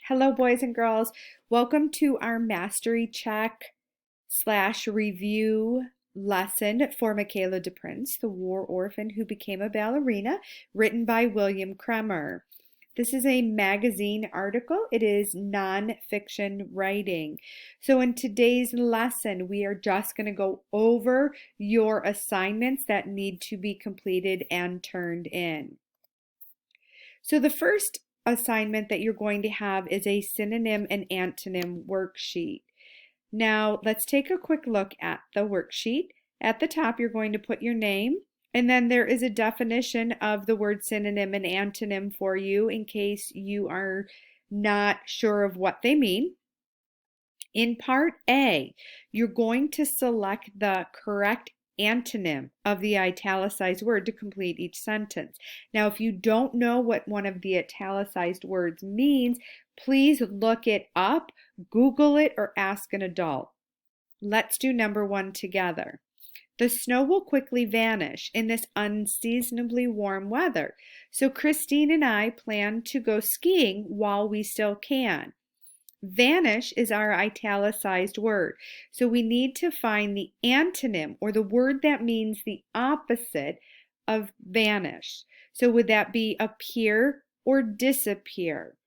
Hello, boys and girls. Welcome to our Mastery Check / review lesson for Michaela DePrince, the war orphan who became a ballerina, written by William Kremer. This is a magazine article. It is nonfiction writing. So in today's lesson, we are just going to go over your assignments that need to be completed and turned in. So the first assignment that you're going to have is a synonym and antonym worksheet. Now let's take a quick look at the worksheet. At the top you're going to put your name, and then there is a definition of the word synonym and antonym for you in case you are not sure of what they mean. In part A, you're going to select the correct antonym of the italicized word to complete each sentence. Now, if you don't know what one of the italicized words means, please look it up, Google it, or ask an adult. Let's do number one together. The snow will quickly vanish in this unseasonably warm weather, so Christine and I plan to go skiing while we still can. Vanish is our italicized word, so we need to find the antonym or the word that means the opposite of vanish. So would that be appear or disappear?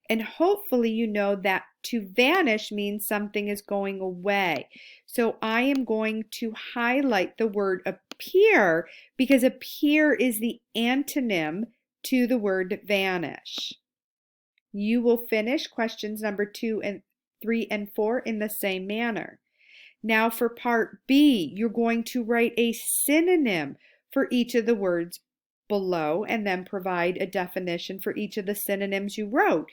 And hopefully you know that to vanish means something is going away. So I am going to highlight the word appear because appear is the antonym to the word vanish. You will finish questions number 2 and 3 and 4 in the same manner. Now for part B, you're going to write a synonym for each of the words below and then provide a definition for each of the synonyms you wrote.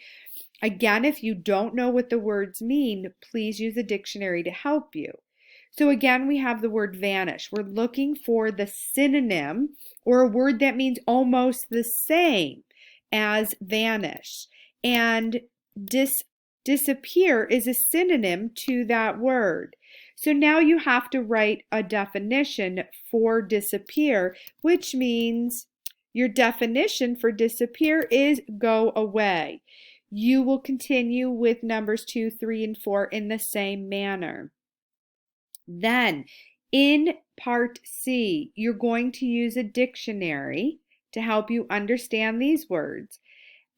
Again, if you don't know what the words mean, please use a dictionary to help you. So again, we have the word vanish. We're looking for the synonym or a word that means almost the same as vanish. And disappear is a synonym to that word. So now you have to write a definition for disappear, which means your definition for disappear is go away. You will continue with numbers 2, 3, and 4 in the same manner. Then in part C, you're going to use a dictionary to help you understand these words.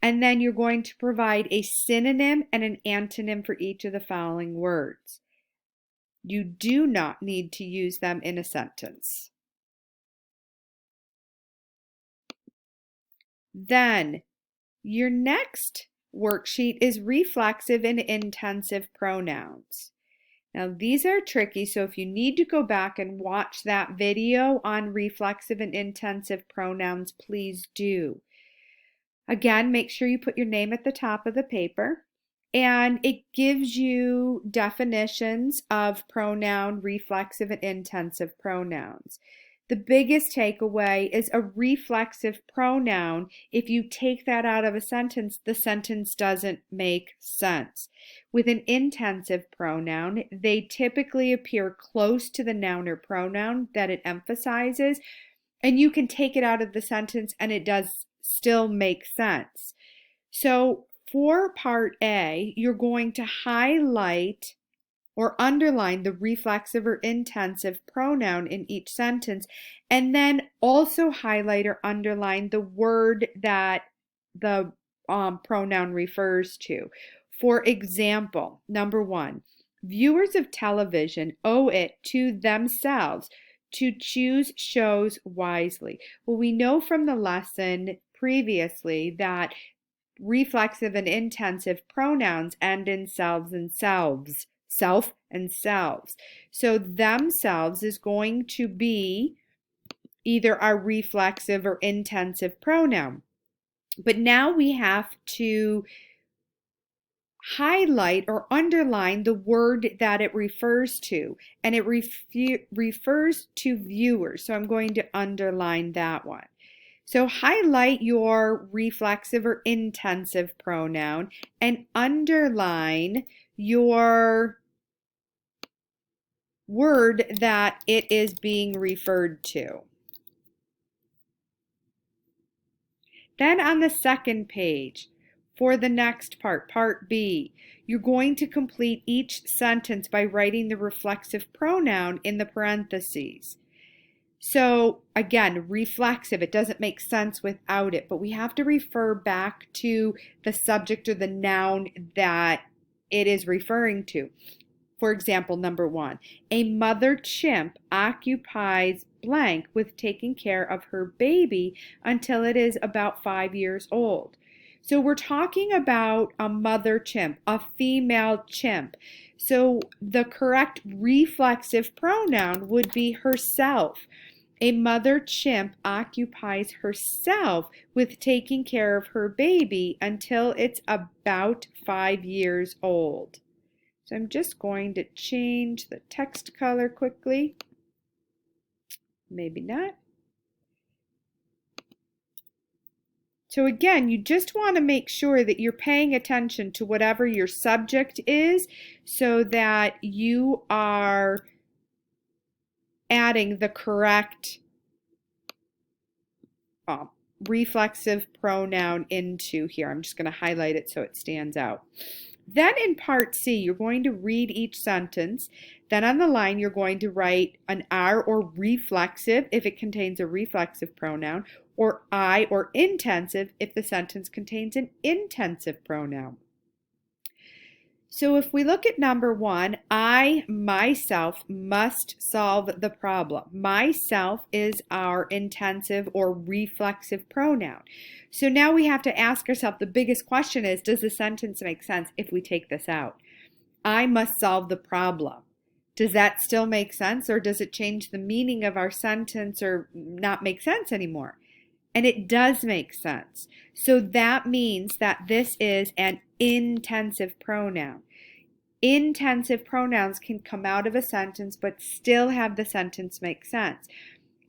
And then you're going to provide a synonym and an antonym for each of the following words. You do not need to use them in a sentence. Then your next worksheet is reflexive and intensive pronouns. Now these are tricky, so if you need to go back and watch that video on reflexive and intensive pronouns, please do. Again, make sure you put your name at the top of the paper, and it gives you definitions of pronoun, reflexive, and intensive pronouns. The biggest takeaway is a reflexive pronoun. If you take that out of a sentence, the sentence doesn't make sense. With an intensive pronoun, they typically appear close to the noun or pronoun that it emphasizes, and you can take it out of the sentence and it does still make sense. So for part A, you're going to highlight or underline the reflexive or intensive pronoun in each sentence, and then also highlight or underline the word that the pronoun refers to. For example, number 1, viewers of television owe it to themselves to choose shows wisely. Well, we know from the lesson previously that reflexive and intensive pronouns end in selves and selves, self and selves. So themselves is going to be either our reflexive or intensive pronoun. But now we have to highlight or underline the word that it refers to, and it refers to viewers. So I'm going to underline that one. So highlight your reflexive or intensive pronoun and underline your word that it is being referred to. Then on the second page, For the next part, part B, you're going to complete each sentence by writing the reflexive pronoun in the parentheses. So again, reflexive, it doesn't make sense without it, but we have to refer back to the subject or the noun that it is referring to. For example, number 1, a mother chimp occupies blank with taking care of her baby until it is about 5 years old. So we're talking about a mother chimp, a female chimp. So the correct reflexive pronoun would be herself. A mother chimp occupies herself with taking care of her baby until it's about 5 years old. So I'm just going to change the text color quickly. Maybe not. So again, you just want to make sure that you're paying attention to whatever your subject is so that you are adding the correct reflexive pronoun into here. I'm just going to highlight it so it stands out. Then in part C, you're going to read each sentence. Then on the line, you're going to write an R or reflexive if it contains a reflexive pronoun, or I or intensive if the sentence contains an intensive pronoun. So if we look at number 1, I, myself, must solve the problem. Myself is our intensive or reflexive pronoun. So now we have to ask ourselves, the biggest question is, does the sentence make sense if we take this out? I must solve the problem. Does that still make sense, or does it change the meaning of our sentence or not make sense anymore? And it does make sense. So that means that this is an intensive pronoun. Intensive pronouns can come out of a sentence but still have the sentence make sense.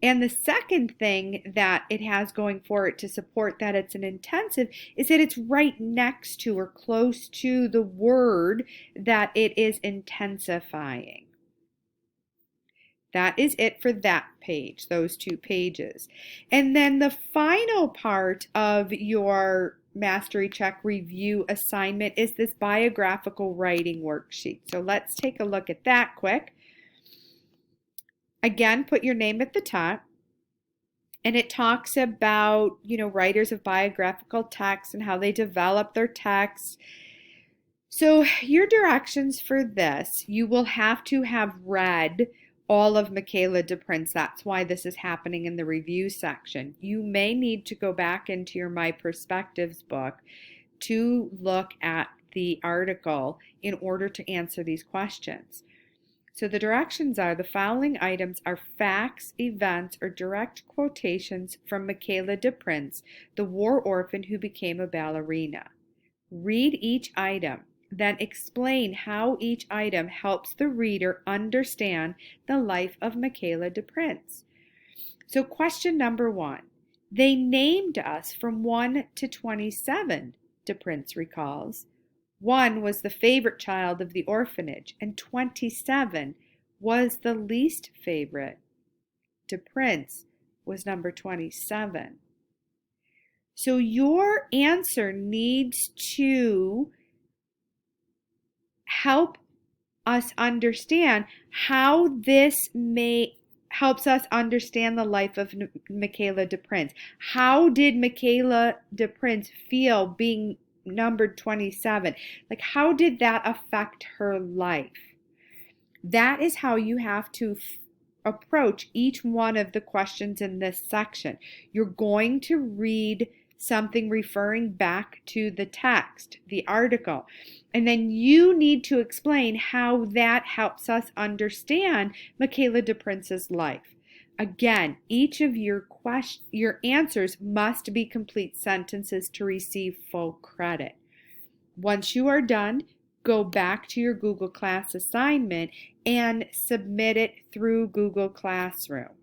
And the second thing that it has going for it to support that it's an intensive is that it's right next to or close to the word that it is intensifying. That is it for that page, those 2 pages. And then the final part of your Mastery Check review assignment is this biographical writing worksheet. So let's take a look at that quick. Again, put your name at the top. And it talks about, writers of biographical texts and how they develop their texts. So your directions for this, you will have to have read all of Michaela DePrince. That's why this is happening in the review section. You may need to go back into your My Perspectives book to look at the article in order to answer these questions. So the directions are, the following items are facts, events, or direct quotations from Michaela DePrince, the war orphan who became a ballerina. Read each item. Then explain how each item helps the reader understand the life of Michaela DePrince. So question number 1. They named us from 1 to 27, DePrince recalls. 1 was the favorite child of the orphanage, and 27 was the least favorite. DePrince was number 27. So your answer needs to help us understand how this helps us understand the life of Michaela DePrince. How did Michaela DePrince feel being numbered 27? Like, how did that affect her life? That is how you have to approach each one of the questions in this section. You're going to read something referring back to the text, the article, and then you need to explain how that helps us understand Michaela DePrince's life. Again, each of your answers must be complete sentences to receive full credit. Once you are done, go back to your Google Class assignment and submit it through Google Classroom.